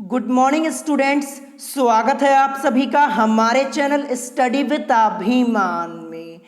Good morning students. स्वागत है आप सभी का हमारे चैनल स्टडी विद अभिमान में।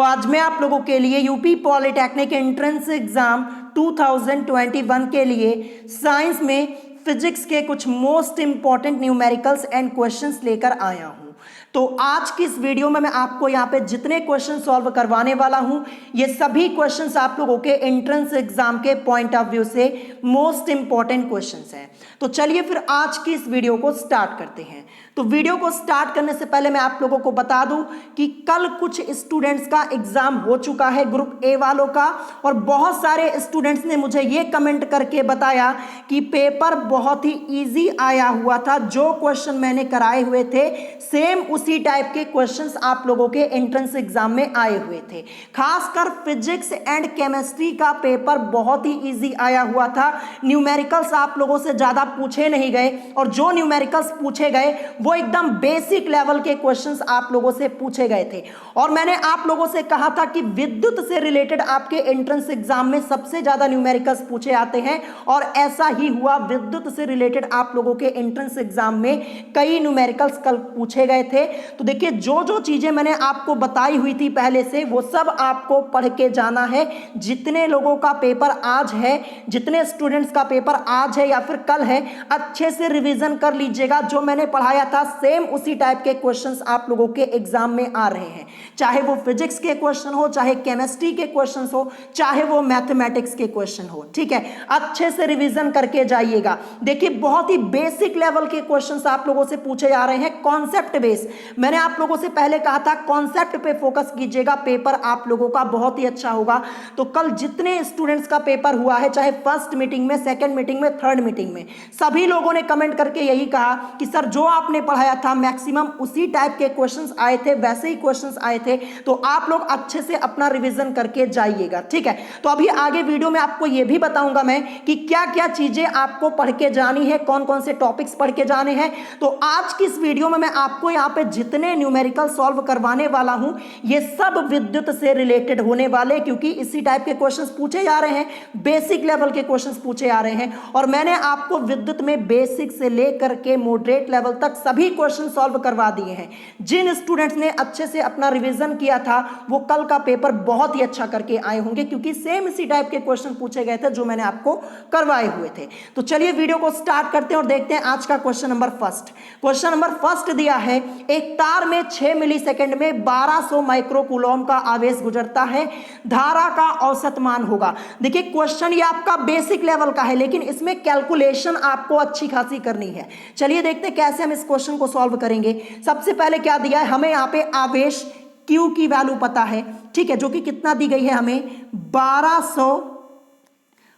आज मैं आप लोगों के लिए यूपी पॉलिटेक्निक एंट्रेंस एग्जाम 2021 के लिए साइंस में फिजिक्स के कुछ most important numericals and questions लेकर आया हूं। तो आज की इस वीडियो में मैं आपको यहाँ पे जितने क्वेश्चन सॉल्व करवाने वाला हूँ ये सभी क्वेश्चंस आप लोगों के एंट्रेंस एग्जाम के पॉइंट ऑफ व्यू से मोस्ट इंपॉर्टेंट क्वेश्चंस हैं। तो चलिए फिर आज की इस वीडियो को स्टार्ट करते हैं। तो वीडियो को स्टार्ट करने से पहले मैं आप लोगों को बता दूं कि कल कुछ स्टूडेंट्स का एग्जाम हो चुका है ग्रुप ए वालों का, और बहुत सारे स्टूडेंट्स ने मुझे ये कमेंट करके बताया कि पेपर बहुत ही इजी आया हुआ था। जो क्वेश्चन मैंने कराए हुए थे सेम उसी टाइप के क्वेश्चंस आप लोगों के एंट्रेंस एग्जाम में आए हुए थे। खासकर फिजिक्स एंड केमिस्ट्री का पेपर बहुत ही इजी आया हुआ था। न्यूमेरिकल्स आप लोगों से ज्यादा पूछे नहीं गए, और जो न्यूमेरिकल्स पूछे गए वो एकदम बेसिक लेवल के क्वेश्चंस आप लोगों से पूछे गए थे। और मैंने आप लोगों से कहा था कि विद्युत से रिलेटेड आपके एंट्रेंस एग्जाम में सबसे ज्यादा न्यूमेरिकल्स पूछे आते हैं, और ऐसा ही हुआ। विद्युत से रिलेटेड आप लोगों के एंट्रेंस एग्जाम में कई न्यूमेरिकल्स कल पूछे गए थे। तो देखिए, जो जो चीजें मैंने आपको बताई हुई थी पहले से वो सब आपको पढ़ के जाना है। जितने लोगों का पेपर आज है, जितने स्टूडेंट्स का पेपर आज है या फिर कल है, अच्छे से रिवीजन कर लीजिएगा। जो मैंने पढ़ाया था सेम उसी टाइप के क्वेश्चंस आप लोगों के एग्जाम में आ रहे हैं, चाहे वो फिजिक्स के क्वेश्चन हो, चाहे केमिस्ट्री के क्वेश्चंस हो, चाहे वो मैथमेटिक्स के क्वेश्चन हो। ठीक है, अच्छे से रिवीजन करके जाइएगा। देखिए, बहुत ही बेसिक लेवल के क्वेश्चंस आप लोगों से पूछे जा रहे हैं, कॉन्सेप्ट बेस। मैंने आप लोगों से पहले कहा था कॉन्सेप्ट पे फोकस कीजिएगा, पेपर आप लोगों का बहुत ही अच्छा होगा। तो कल जितने स्टूडेंट्स का पेपर हुआ है, चाहे फर्स्ट मीटिंग में, सेकंड मीटिंग में, थर्ड मीटिंग में, सभी लोगों ने कमेंट करके यही कहा कि सर जो आपने पढ़ाया था मैक्सिमम उसी टाइप के क्वेश्चंस आए थे, वैसे ही क्वेश्चंस आए थे। तो आप लोग अच्छे से अपना रिवीजन करके जाइएगा। ठीक है, तो अभी आगे वीडियो में आपको यह भी बताऊंगा मैं कि क्या क्या चीजें आपको पढ़ के जानी है, कौन कौन से टॉपिक्स पढ़ के जाने हैं। तो आज की इस वीडियो में मैं आपको यहाँ पे जितने न्यूमेरिकल सॉल्व करवाने वाला हूं ये सब विद्युत से रिलेटेड होने वाले, क्योंकि इसी टाइप के क्वेश्चंस पूछे जा रहे हैं, बेसिक लेवल के क्वेश्चंस पूछे आ रहे हैं। और मैंने आपको विद्युत में बेसिक से लेकर के मॉडरेट लेवल तक सभी क्वेश्चन सॉल्व करवा दिए हैं। जिन स्टूडेंट्स ने अच्छे से अपना रिवीजन किया था वो कल का पेपर बहुत ही अच्छा करके आए होंगे, क्योंकि सेम इसी टाइप के क्वेश्चन पूछे गए थे जो मैंने आपको करवाए हुए थे। तो चलिए वीडियो को स्टार्ट करते हैं और देखते हैं आज का question number first. Question number first दिया है, एक तार में 6 मिली सेकेंड में 1200 माइक्रो कूलॉम का आवेश गुजरता है, धारा का औसत मान होगा। देखिए, क्वेश्चन ये आपका बेसिक लेवल का है, लेकिन इसमें कैलकुलेशन आपको अच्छी खासी करनी है। चलिए देखते हैं कैसे हम इस क्वेश्चन को सॉल्व करेंगे। सबसे पहले क्या दिया है हमें, यहाँ पे आवेश Q की वैल्यू पता है, ठीक है, जो कि कितना दी गई है हमें, 1200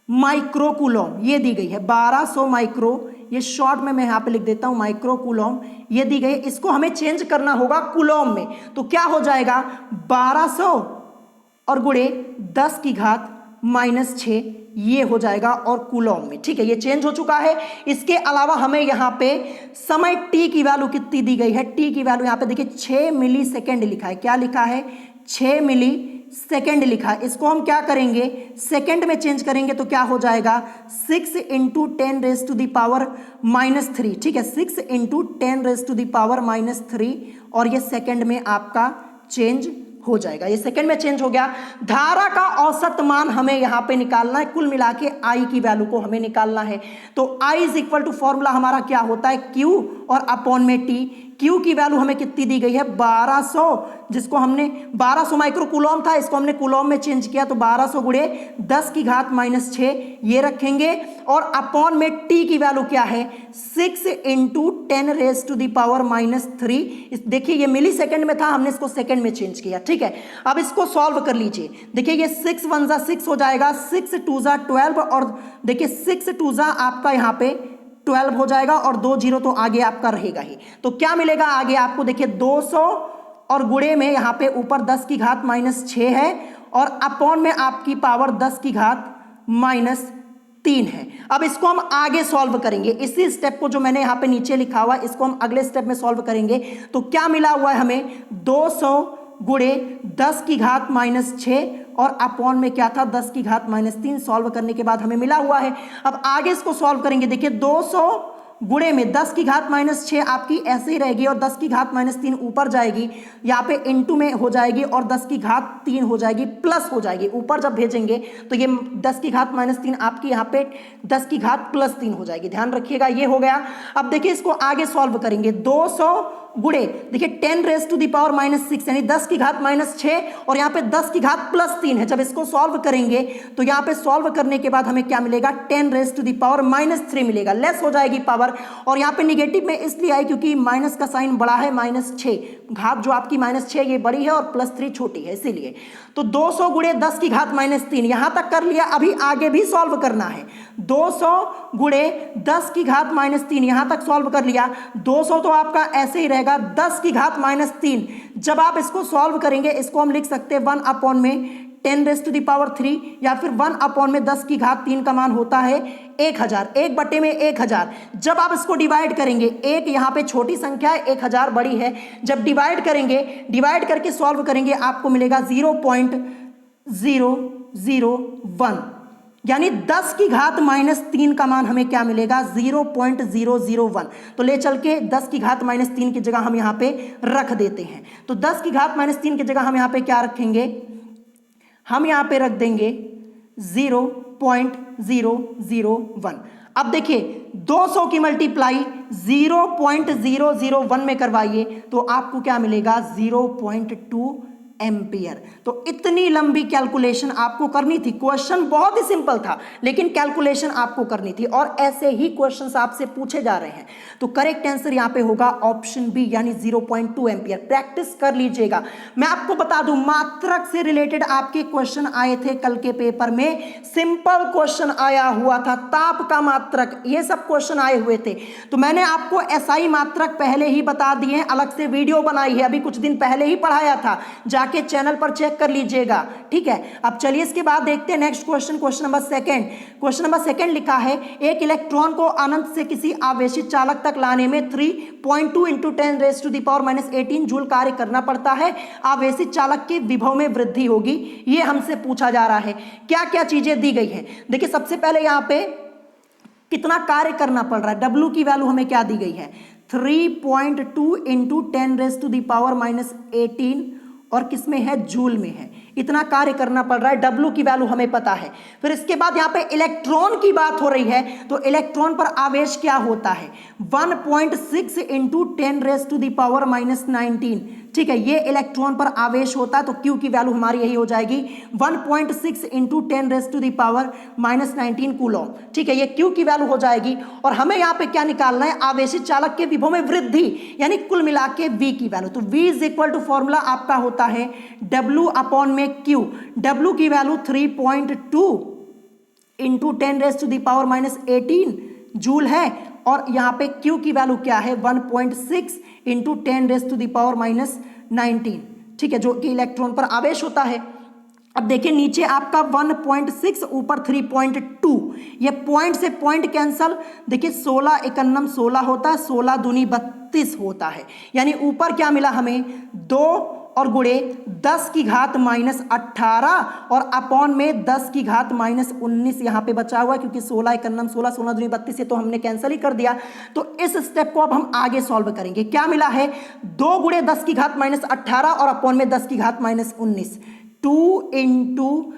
माइक्रो कूलॉम ये दी गई है। 1200 माइक्रो, ये शॉर्ट में मैं यहाँ पे लिख देता हूं माइक्रो कूलॉम, ये दी गई है। इसको हमें चेंज करना होगा कूलॉम में, तो क्या हो जाएगा 1200 और गुणे 10 की घात -6 ये हो जाएगा, और कूलॉम में। ठीक है, ये चेंज हो चुका है। इसके अलावा हमें यहाँ पे समय t की वैल्यू कितनी दी गई है, t की वैल्यू यहाँ पे देखिए 6 मिली सेकेंड लिखा है। क्या लिखा है, 6 मिली सेकेंड लिखा है। इसको हम क्या करेंगे, सेकेंड में चेंज करेंगे तो क्या हो जाएगा 6 × 10⁻³ -3। ठीक है, 6 × 10⁻³ और ये सेकेंड में आपका चेंज हो जाएगा। ये सेकंड में चेंज हो गया। धारा का औसत मान हमें यहां पे निकालना है, कुल मिला के I की वैल्यू को हमें निकालना है। तो I = फॉर्मूला हमारा क्या होता है, Q और अपॉन में T। Q की वैल्यू हमें कितनी दी गई है 1200, जिसको हमने 1200 माइक्रो कूलॉम था, इसको हमने कूलॉम में चेंज किया, तो 1200 गुणे 10 की घात -6 ये रखेंगे। और अपॉन में T की वैल्यू क्या है 6 × 10⁻³ देखिए ये मिली सेकेंड में था, हमने इसको सेकेंड में चेंज किया। ठीक है, अब इसको सॉल्व कर लीजिए। देखिए ये 6 × 1 = 6 हो जाएगा, 6 × 2 = 12, और देखिए 6 × 2 = आपका यहाँ पे 12 हो जाएगा, और 2 0 तो आगे आपका रहेगा ही। तो क्या मिलेगा आगे आपको, देखिए 200 और गुणे में यहाँ पे ऊपर 10 की घात -6 है, और अपॉन में आपकी पावर 10 की घात -3 है। अब इसको हम आगे सॉल्व करेंगे, इसी स्टेप को जो मैंने यहाँ पे नीचे लिखा हुआ इसको हम अगले स्टेप में सॉल्व करेंगे। तो क्या मिला हुआ है हमें 200 गुणे 10 की घात -6 और अपॉन में क्या था 10 की घात -3। सॉल्व करने के बाद हमें मिला हुआ है। अब आगे इसको सॉल्व करेंगे। देखिए 200 गुणे में 10 की घात -6 आपकी ऐसे ही रहेगी और 10 की घात -3 ऊपर जाएगी, यहाँ पे इंटू में हो जाएगी और 10 की घात 3 हो जाएगी, प्लस हो जाएगी। ऊपर जब भेजेंगे तो ये 10 की घात -3 आपकी यहाँ पे 10 की घात +3 हो जाएगी, ध्यान रखिएगा। ये हो गया। अब देखिए इसको आगे सॉल्व करेंगे। 200 गुणे देखिए 10 रेज टू द पावर -6 यानी 10 की घात -6 और यहाँ पे 10 की घात +3 है। जब इसको सॉल्व करेंगे तो यहाँ पे सॉल्व करने के बाद हमें क्या मिलेगा, 10 रेज टू द पावर -3 मिलेगा, लेस हो जाएगी पावर। और यहाँ पे निगेटिव में इसलिए आई क्योंकि माइनस का साइन बड़ा है, -6 घात जो आपकी -6 ये बड़ी है और +3 छोटी है, इसीलिए। तो 200 गुणे 10 की घात -3 यहां तक कर लिया। अभी आगे भी सॉल्व करना है। 200 गुणे 10 की घात -3 यहां तक सॉल्व कर लिया। 200 तो आपका ऐसे ही रहेगा 10 की घात -3। जब आप इसको सॉल्व करेंगे इसको हम लिख सकते हैं 1 अपॉन में 10 रेज टू द पावर 3 या फिर 1 अपॉन में 10 की घात 3 का मान होता है 1000, 1 बटे में 1000। जब आप इसको डिवाइड करेंगे, एक यहाँ पे छोटी संख्या है, 1000 बड़ी है, जब डिवाइड करेंगे, डिवाइड करके सॉल्व करेंगे आपको मिलेगा 0.001 यानी 10 की घात -3 का मान हमें क्या मिलेगा, 0.001। तो ले चल के 10 की घात -3 की जगह हम यहाँ पे रख देते हैं। तो 10 की घात -3 की जगह हम यहाँ पे क्या रखेंगे, हम यहाँ पे रख देंगे 0.001। अब देखिए 200 की मल्टीप्लाई 0.001 में करवाइए तो आपको क्या मिलेगा, 0.2 एम्पियर। तो इतनी लंबी कैलकुलेशन आपको करनी थी। क्वेश्चन बहुत ही सिंपल था लेकिन कैलकुलेशन आपको करनी थी और ऐसे ही क्वेश्चंस आपसे पूछे जा रहे हैं। तो करेक्ट आंसर यहां पे होगा ऑप्शन बी यानी 0.2 एम्पियर। प्रैक्टिस कर लीजिएगा। मैं आपको बता दूं मात्रक से रिलेटेड आपके क्वेश्चन आए थे कल के पेपर में, सिंपल क्वेश्चन आया हुआ था, ताप का मात्रक, ये सब क्वेश्चन आए हुए थे। तो मैंने आपको एसआई मात्रक पहले ही बता दिए, अलग से वीडियो बनाई है, अभी कुछ दिन पहले ही पढ़ाया था, के चैनल पर चेक कर लीजिएगा, ठीक है। अब चलिए इसके बाद देखते हैं next question, question number second. Question number second लिखा है, एक इलेक्ट्रॉन को अनंत से किसी आवेशित चालक तक लाने में 3.2 × 10 raise to the power -18 joule कार्य करना पड़ता है। आवेशित चालक के विभव में वृद्धि होगी, ये हमसे पूछा जा रहा है। क्या क्या चीजें दी गई है, देखिए सबसे पहले यहाँ पे कितना कार्य करना पड़ रहा है, W की वैल्यू हमें क्या दी गई है, 3.2 × 10 रेज टू द पावर -18 और किसमें है, जूल में है। इतना कार्य करना पड़ रहा है, W की वैल्यू हमें पता है। फिर इसके बाद यहाँ पे इलेक्ट्रॉन की बात हो रही है, तो इलेक्ट्रॉन पर आवेश क्या होता है, 1.6 × 10 रेज टू द पावर -19, ठीक है, ये इलेक्ट्रॉन पर आवेश होता है। तो Q की वैल्यू हमारी यही हो जाएगी 1.6 × 10 raise to the power -19 coulomb, ठीक है, ये Q की वैल्यू हो जाएगी। और हमें यहाँ पे क्या निकालना है, आवेशित चालक के विभव में वृद्धि यानी कुल मिला के V की वैल्यू। तो V is equal to formula आपका होता है W अपॉन में Q। W की value 3.2 × 10 raise to the power -18 joule है और यहाँ पे Q की वैल्यू क्या है, 1.6 × 10 रेज टू द पावर -19, ठीक है, जो कि इलेक्ट्रॉन पर आवेश होता है। अब देखिए नीचे आपका 1.6 ऊपर 3.2, ये पॉइंट से पॉइंट कैंसल, देखिए 16 एकन्नम 16 होता है, 16 दूनी 32 होता है, यानी ऊपर क्या मिला हमें 2 और गुणे 10 की घात -18 और अपॉन में 10 की घात -19 यहाँ पे बचा हुआ है क्योंकि 16 एकन्नम 16, 16 दूनी 32 से तो हमने कैंसिल ही कर दिया। तो इस स्टेप को अब हम आगे सॉल्व करेंगे। क्या मिला है, 2 गुणे 10 की घात -18 और अपॉन में 10 की घात -19, 2 ×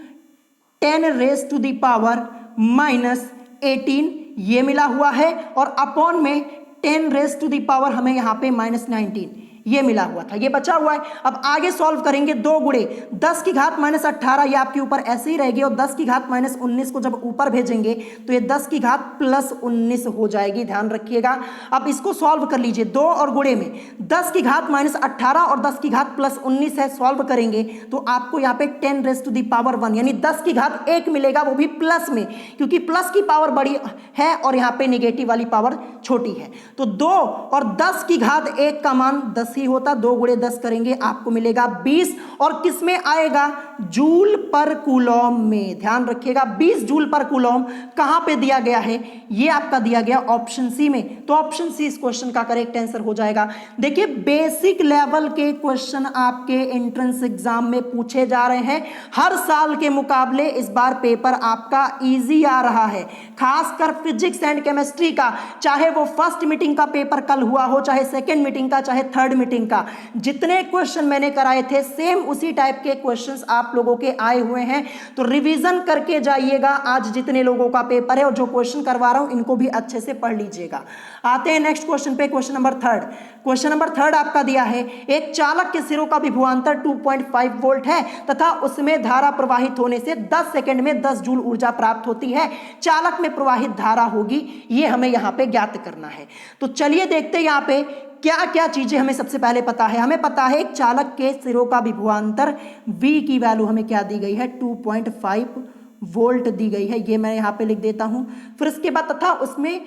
10 रेज टू द पावर -18 ये मिला हुआ है और अपॉन में 10 रेज टू द पावर हमें यहाँ पे -19 ये मिला हुआ था, ये बचा हुआ है। अब आगे सॉल्व करेंगे, 2 गुणे 10 की घात -18 ये आपके ऊपर ऐसे ही रहेगी और 10 की घात -19 को जब ऊपर भेजेंगे तो ये 10 की घात +19 हो जाएगी, ध्यान रखिएगा। अब इसको सॉल्व कर लीजिए, 2 और गुणे में 10 की घात -18 और 10 की घात +19 है, सॉल्व करेंगे तो आपको यहाँ पे 10 रेज टू द पावर 1 यानी 10 की घात 1 मिलेगा, वो भी प्लस में, क्योंकि प्लस की पावर बड़ी है और यहाँ पे निगेटिव वाली पावर छोटी है। तो 2 और 10 की घात 1 का मान 10 10 ही होता, 2 गुणे 10 करेंगे आपको मिलेगा 20। और किस में आएगा? जूल पर कूलॉम में। ध्यान रखिएगा 20 जूल पर कूलॉम कहां पे दिया गया है? ये आपका दिया गया ऑप्शन सी में। तो ऑप्शन सी इस क्वेश्चन का करेक्ट आंसर हो जाएगा। देखिए बेसिक लेवल के क्वेश्चन आपके एंट्रेंस एग्जाम में पूछे जा रहे हैं। हर साल के मुकाबले इस बार पेपर आपका इजी आ रहा है, खासकर फिजिक्स एंड केमिस्ट्री का। चाहे वो फर्स्ट मीटिंग का पेपर कल हुआ हो, चाहे सेकेंड मीटिंग का, चाहे थर्ड मीटिंग का, जितने क्वेश्चन मैंने कराए थे सेम उसी टाइप के क्वेश्चंस आप लोगों के आए हुए हैं। तो रिवीजन करके जाइएगा आज जितने लोगों का पेपर है, और जो क्वेश्चन करवा रहा हूं इनको भी अच्छे से पढ़ लीजिएगा। आते हैं नेक्स्ट क्वेश्चन पे, question number third. Question number third आपका दिया है, एक चालक के सिरों का विभवांतर 2.5 वोल्ट है तथा उसमें धारा प्रवाहित होने से 10 सेकंड में 10 जूल ऊर्जा प्राप्त होती है। चालक में प्रवाहित धारा होगी, ये हमें यहां पे ज्ञात करना है। तो चलिए देखते हैं यहां पे क्या क्या चीजें हमें सबसे पहले पता है। हमें पता है एक चालक के सिरों का विभवांतर V की वैल्यू हमें क्या दी गई है? 2.5 वोल्ट दी गई है, ये मैं यहां पे लिख देता हूं। फिर इसके बाद तथा उसमें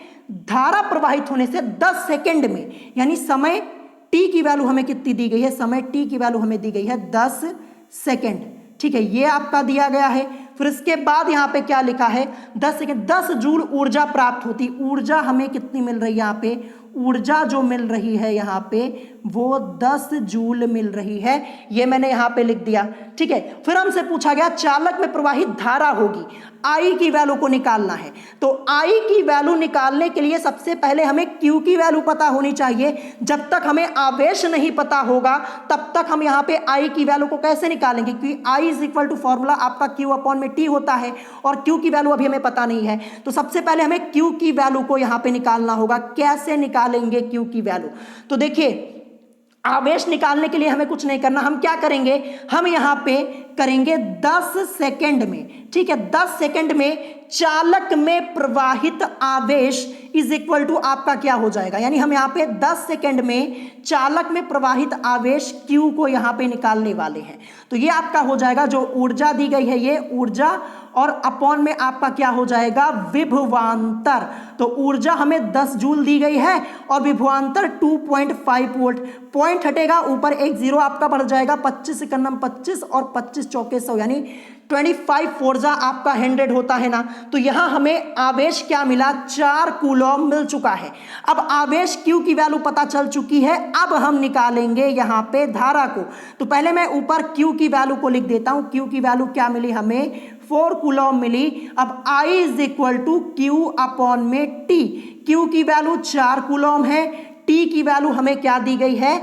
धारा प्रवाहित होने से 10 सेकंड में, यानी समय t की वैल्यू हमें कितनी दी गई है? समय t की वैल्यू हमें दी गई है 10 सेकंड। ठीक है, ये आपका दिया गया है। फिर इसके बाद यहां पे क्या लिखा है? 10 सेकंड 10 जूल ऊर्जा प्राप्त होती। ऊर्जा हमें कितनी मिल रही है यहां पे? ऊर्जा जो मिल रही है यहां पे वो 10 जूल मिल रही है, ये मैंने यहां पे लिख दिया। ठीक है, फिर हमसे पूछा गया चालक में प्रवाहित धारा होगी, आई की वैल्यू को निकालना है। तो आई की वैल्यू निकालने के लिए सबसे पहले हमें क्यू की वैल्यू पता होनी चाहिए। जब तक हमें आवेश नहीं पता होगा तब तक हम यहां पे आई की वैल्यू को कैसे निकालेंगे? क्योंकि I is equal to formula आपका क्यू अपॉन में टी होता है, और क्यू की वैल्यू अभी हमें पता नहीं है। तो सबसे पहले हमें क्यू की वैल्यू को यहां पे निकालना होगा। कैसे निकालेंगे क्यू की वैल्यू? तो देखिए आवेश निकालने के लिए हमें कुछ नहीं करना, हम क्या करेंगे? हम यहां पे करेंगे 10 सेकंड में। ठीक है, 10 सेकंड में चालक में प्रवाहित आवेश इज इक्वल टू आपका क्या हो जाएगा? यानी हम यहां पे 10 सेकंड में चालक में प्रवाहित आवेश Q को यहां पे निकालने वाले हैं। तो ये आपका हो जाएगा, जो ऊर्जा दी गई है ये ऊर्जा, और अपॉन में आपका क्या हो जाएगा? विभवांतर। तो ऊर्जा हमें 10 जूल दी गई है और विभवांतर 2.5 वोल्ट। पॉइंट हटेगा, ऊपर एक जीरो आपका बढ़ जाएगा, 25 एकम 25 और 25 चौके 100, यानी 25 फोर्जा आपका 100 होता है ना। तो यहां हमें आवेश क्या मिला? 4 कूलॉम मिल चुका है। अब आवेश Q की वैल्यू पता चल चुकी है, अब हम निकालेंगे यहां पे धारा को। तो पहले मैं ऊपर Q की वैल्यू को लिख देता हूं। Q की वैल्यू क्या मिली हमें? 4 कूलॉम मिली। अब I is equal to Q upon में T। Q की वैल्यू 4 कूलॉम है, T की वैल्यू हमें क्या दी गई है?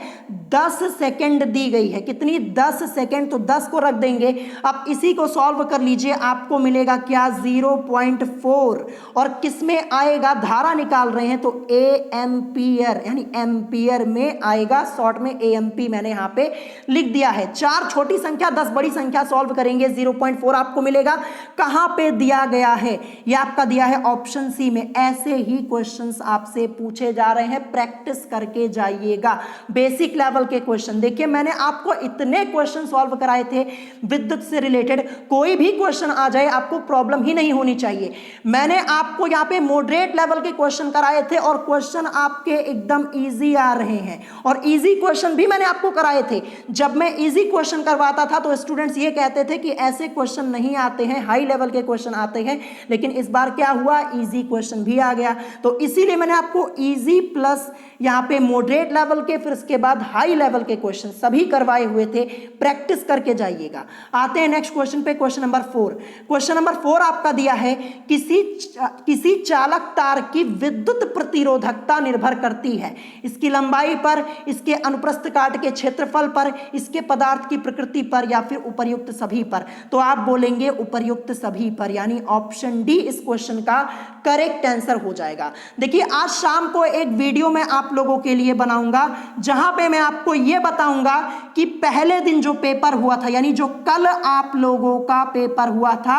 10 सेकंड दी गई है। कितनी? 10 सेकंड। तो 10 को रख देंगे। अब इसी को सॉल्व कर लीजिए, आपको मिलेगा क्या? 0.4। और किस में आएगा? धारा निकाल रहे हैं तो एम्पियर, यानी एम्पियर में आएगा। शॉर्ट में एएमपी मैंने यहां पे लिख दिया है। 4 छोटी संख्या 10 बड़ी संख्या सॉल्व करेंगे, 0.4 आपको मिलेगा। कहां पे दिया गया है? ये आपका दिया है ऑप्शन सी में। ऐसे ही क्वेश्चंस आपसे पूछे जा रहे हैं, प्रैक्टिस करके जाइएगा। बेसिक लेवल के क्वेश्चन देखिए, मैंने आपको इतने क्वेश्चन सॉल्व कराए थे विद्युत से रिलेटेड, कोई भी क्वेश्चन आ जाए आपको प्रॉब्लम ही नहीं होनी चाहिए। मैंने आपको यहाँ पे मॉडरेट लेवल के क्वेश्चन कराए थे और क्वेश्चन आपके एकदम इजी आ रहे हैं, और इजी क्वेश्चन भी मैंने आपको कराए थे। जब मैं इजी क्वेश्चन करवाता था तो स्टूडेंट्स ये कहते थे कि ऐसे क्वेश्चन नहीं आते हैं, हाई लेवल के क्वेश्चन आते हैं। लेकिन इस बार क्या हुआ? इजी क्वेश्चन भी आ गया। तो इसीलिए मैंने आपको इजी प्लस यहाँ पे मॉडरेट लेवल के, फिर इसके बाद हाई लेवल के क्वेश्चन सभी करवाए हुए थे। प्रैक्टिस करके जाइएगा। आते हैं नेक्स्ट क्वेश्चन पे, क्वेश्चन नंबर 4। क्वेश्चन नंबर 4 आपका दिया है, किसी चालक तार की विद्युत प्रतिरोधकता निर्भर करती है इसकी लंबाई पर, इसके अनुप्रस्थ काट के क्षेत्रफल पर, इसके पदार्थ की प्रकृति पर, या फिर उपर्युक्त सभी पर। तो आप बोलेंगे उपर्युक्त सभी पर, यानी ऑप्शन डी इस क्वेश्चन का करेक्ट आंसर हो जाएगा। देखिए आज शाम को एक वीडियो मैं आप लोगों के लिए बनाऊंगा जहां पे मैं आपको यह बताऊंगा कि पहले दिन जो पेपर हुआ था, यानी जो कल आप लोगों का पेपर हुआ था,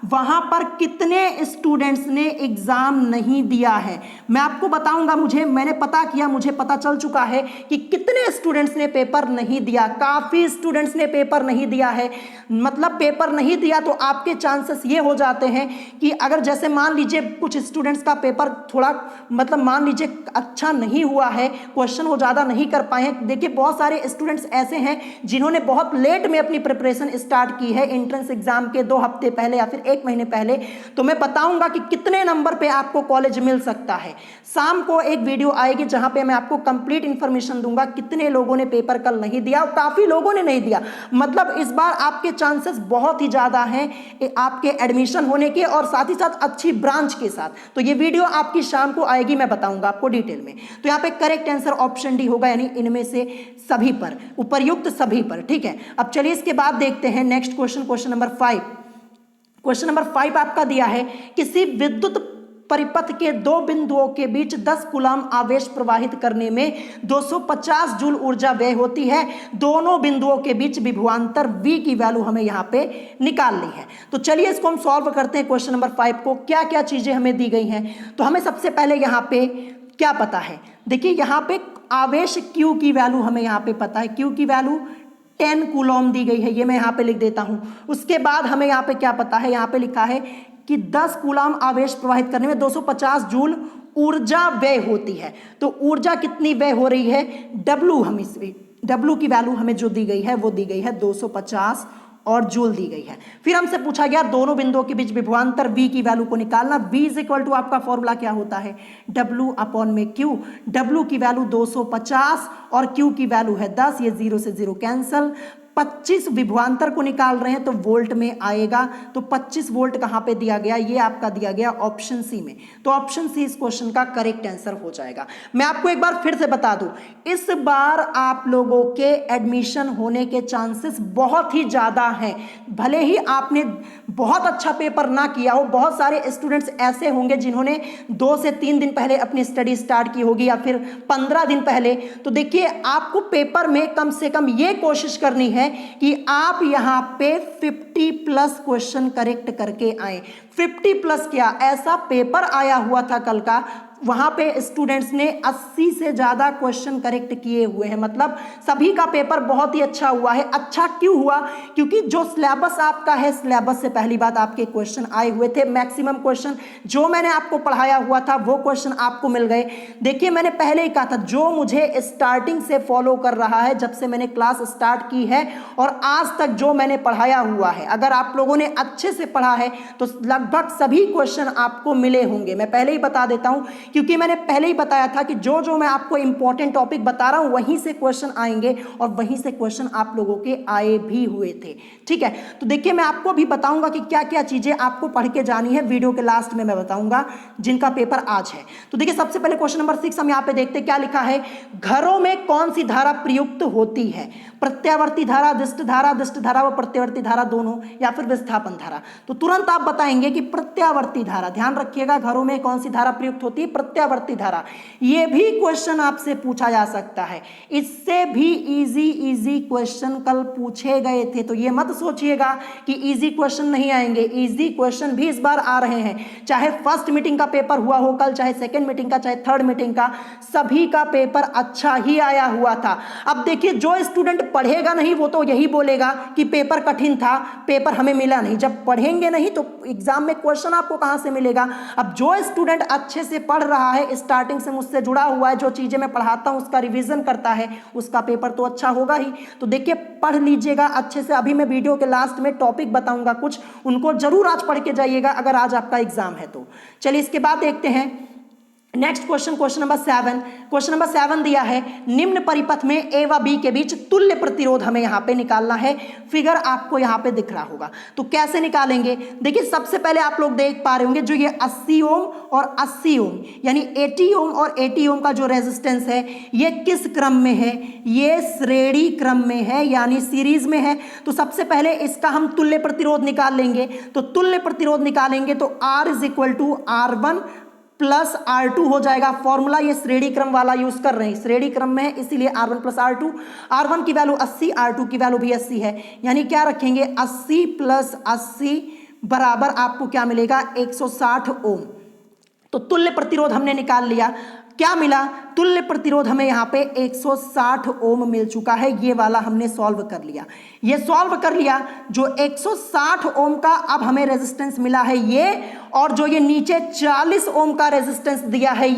वहां पर कितने स्टूडेंट्स ने एग्जाम नहीं दिया है। मैं आपको बताऊंगा, मैंने पता किया, मुझे पता चल चुका है कि कितने स्टूडेंट्स ने पेपर नहीं दिया। काफी स्टूडेंट्स ने पेपर नहीं दिया है। मतलब पेपर नहीं दिया तो आपके चांसेस ये हो जाते हैं कि अगर जैसे मान लीजिए कुछ स्टूडेंट्स का पेपर थोड़ा मतलब मान लीजिए अच्छा नहीं हुआ हुआ है, क्वेश्चन वो ज़्यादा नहीं कर पाए हैं। देखिए बहुत सारे स्टूडेंट्स ऐसे हैं जिन्होंने बहुत लेट में अपनी प्रिपरेशन स्टार्ट की है, एंट्रेंस एग्जाम के 2 हफ्ते पहले या फिर 1 महीने पहले। तो मैं बताऊंगा कि कितने नंबर पे आपको कॉलेज मिल सकता है। शाम को एक वीडियो आएगी जहां पे मैं आपको कंप्लीट इंफॉर्मेशन दूंगा कितने लोगों ने पेपर कल नहीं दिया, और काफी लोगों ने नहीं दिया। मतलब इस बार आपके चांसेस बहुत ही ज्यादा हैं आपके एडमिशन होने के, और साथ ही साथ अच्छी ब्रांच के साथ। तो ये वीडियो आपकी शाम को आएगी, मैं बताऊंगा आपको डिटेल में। तो यहाँ पे करेक्ट आंसर ऑप्शन डी होगा, यानी इनमें से सभी पर, उपर्युक्त सभी पर। ठीक है, अब चलिए इसके बाद देखते हैं next question, question number 5। Question number 5 आपका दिया है, किसी विद्युत परिपथ के 2 बिंदुओं के बीच 10 कूलम आवेश प्रवाहित करने में 250 जूल ऊर्जा व्यय होती है। दोनों बिंदुओं के बीच विभवांतर V की वैल्यू हमें यहाँ पे निकालनी है। तो चलिए इसको हम सॉल्व करते हैं। क्वेश्चन नंबर 5 को क्या क्या चीजें हमें दी गई हैं, तो हमें सबसे पहले यहाँ पे क्या पता है। देखिए यहाँ पे आवेश Q की वैल्यू हमें यहाँ पे पता है, Q की वैल्यू 10 कूलम दी गई है, ये मैं यहाँ पे लिख देता हूँ। उसके बाद हमें यहाँ पे क्या पता है, यहाँ पे लिखा है कि 10 कूलम आवेश प्रवाहित करने में 250 जूल ऊर्जा व्यय होती है। तो ऊर्जा कितनी व्यय हो रही है, W, हम इसमें W की वैल्यू हमें जो दी गई है वो दी गई है 250 और जूल दी गई है। फिर हमसे पूछा गया दोनों बिंदुओं के बीच विभवांतर V की वैल्यू को निकालना। V इज इक्वल टू आपका फॉर्मूला क्या होता है, W अपॉन में Q। W की वैल्यू 250 और Q की वैल्यू है 10, ये 0 से 0 कैंसल। 25 विभवांतर को निकाल रहे हैं तो वोल्ट में आएगा, तो 25 वोल्ट कहां पे दिया गया, ये आपका दिया गया ऑप्शन सी में। तो ऑप्शन सी इस क्वेश्चन का करेक्ट आंसर हो जाएगा। मैं आपको एक बार फिर से बता दूं, इस बार आप लोगों के एडमिशन होने के चांसेस बहुत ही ज्यादा हैं। भले ही आपने बहुत अच्छा पेपर ना किया हो, बहुत सारे स्टूडेंट्स ऐसे होंगे जिन्होंने 2 से 3 दिन पहले अपनी स्टडी स्टार्ट की होगी या फिर 15 दिन पहले। तो देखिए आपको पेपर में कम से कम ये कोशिश करनी है कि आप यहां पे 50 प्लस क्वेश्चन करेक्ट करके आए। 50 प्लस क्या, ऐसा पेपर आया हुआ था कल का, वहां पे स्टूडेंट्स ने 80 से ज्यादा क्वेश्चन करेक्ट किए हुए हैं। मतलब सभी का पेपर बहुत ही अच्छा हुआ है। अच्छा क्यों हुआ, क्योंकि जो सिलेबस आपका है, सिलेबस से पहली बात आपके क्वेश्चन आए हुए थे। मैक्सिमम क्वेश्चन जो मैंने आपको पढ़ाया हुआ था वो क्वेश्चन आपको मिल गए। देखिए मैंने पहले ही कहा था, जो मुझे स्टार्टिंग से फॉलो कर रहा है, जब से मैंने क्लास स्टार्ट की है और आज तक जो मैंने पढ़ाया हुआ है, अगर आप लोगों ने अच्छे से पढ़ा है तो लगभग सभी क्वेश्चन आपको मिले होंगे। मैं पहले ही बता देता हूं, क्योंकि मैंने पहले ही बताया था कि जो जो मैं आपको इंपॉर्टेंट टॉपिक बता रहा हूं वहीं से क्वेश्चन आएंगे, और वहीं से क्वेश्चन आप लोगों के आए भी हुए थे। ठीक है, तो देखिए मैं आपको भी बताऊंगा कि क्या क्या चीजें आपको पढ़ के जानी है। वीडियो के लास्ट में मैं बताऊंगा जिनका पेपर आज है। तो देखिए सबसे पहले क्वेश्चन नंबर 6 हम यहाँ पे देखते हैं, क्या लिखा है, घरों में कौन सी धारा प्रयुक्त होती है, प्रत्यावर्ती धारा, दिष्ट धारा व प्रत्यावर्ती धारा दोनों, या फिर विस्थापन धारा। तो तुरंत आप बताएंगे कि प्रत्यावर्ती धारा। ध्यान रखिएगा, घरों में कौन सी धारा प्रयुक्त होती है, प्रत्यावर्ती धारा। यह भी क्वेश्चन आपसे पूछा जा सकता है। इससे भी इजी क्वेश्चन कल पूछे गए थे, तो ये मत सोचिएगा कि इजी क्वेश्चन नहीं आएंगे। इजी क्वेश्चन भी इस बार आ रहे हैं। चाहे फर्स्ट मीटिंग का पेपर हुआ हो कल, चाहे सेकेंड मीटिंग का, चाहे थर्ड मीटिंग का, सभी का पेपर अच्छा ही आया हुआ था। अब देखिए जो स्टूडेंट पढ़ेगा नहीं वो तो यही बोलेगा कि पेपर कठिन था, पेपर हमें मिला नहीं। जब पढ़ेंगे नहीं तो एग्जाम में क्वेश्चन आपको कहां से मिलेगा। अब जो स्टूडेंट अच्छे से पढ़ रहा है, स्टार्टिंग से मुझसे जुड़ा हुआ है, जो चीजें मैं पढ़ाता हूं उसका रिवीजन करता है, उसका पेपर तो अच्छा होगा ही। तो देखिए पढ़ लीजिएगा अच्छे से। अभी मैं वीडियो के लास्ट में टॉपिक बताऊंगा कुछ, उनको जरूर आज पढ़ के जाइएगा अगर आज आपका एग्जाम है तो। चलिए इसके बाद देखते हैं next question, question number 7। Question number 7 दिया है, निम्न परिपथ में ए व बी के बीच तुल्य प्रतिरोध हमें यहाँ पे निकालना है। फिगर आपको यहाँ पे दिख रहा होगा, तो कैसे निकालेंगे। देखिए सबसे पहले आप लोग देख पा रहे होंगे जो ये 80 ओम और 80 ओम यानी 80 ओम और 80 ओम का जो रेजिस्टेंस है ये किस क्रम में है, ये श्रेणी क्रम में है यानी सीरीज में है। तो सबसे पहले इसका हम तुल्य प्रतिरोध निकाल लेंगे। तो तुल्य प्रतिरोध निकालेंगे तो R is equal to R1 plus R2 हो जाएगा। फॉर्मूला ये श्रेणी क्रम वाला यूज कर रहे हैं, श्रेणी क्रम में है इसीलिए R1 प्लस R2। R1 की वैल्यू 80, R2 की वैल्यू भी 80 है, यानी क्या रखेंगे 80 प्लस 80 बराबर आपको क्या मिलेगा 160 ओम। तो तुल्य प्रतिरोध हमने निकाल लिया। क्या मिला, तुल्य प्रतिरोध हमें यहाँ पे 160 ओम मिल चुका है। ये वाला हमने सॉल्व कर लिया, ये सॉल्व कर लिया। जो 160 ओम का अब हमें रेजिस्टेंस मिला है ये, और जो ये नीचे 40 ओम का रेजिस्टेंस दिया है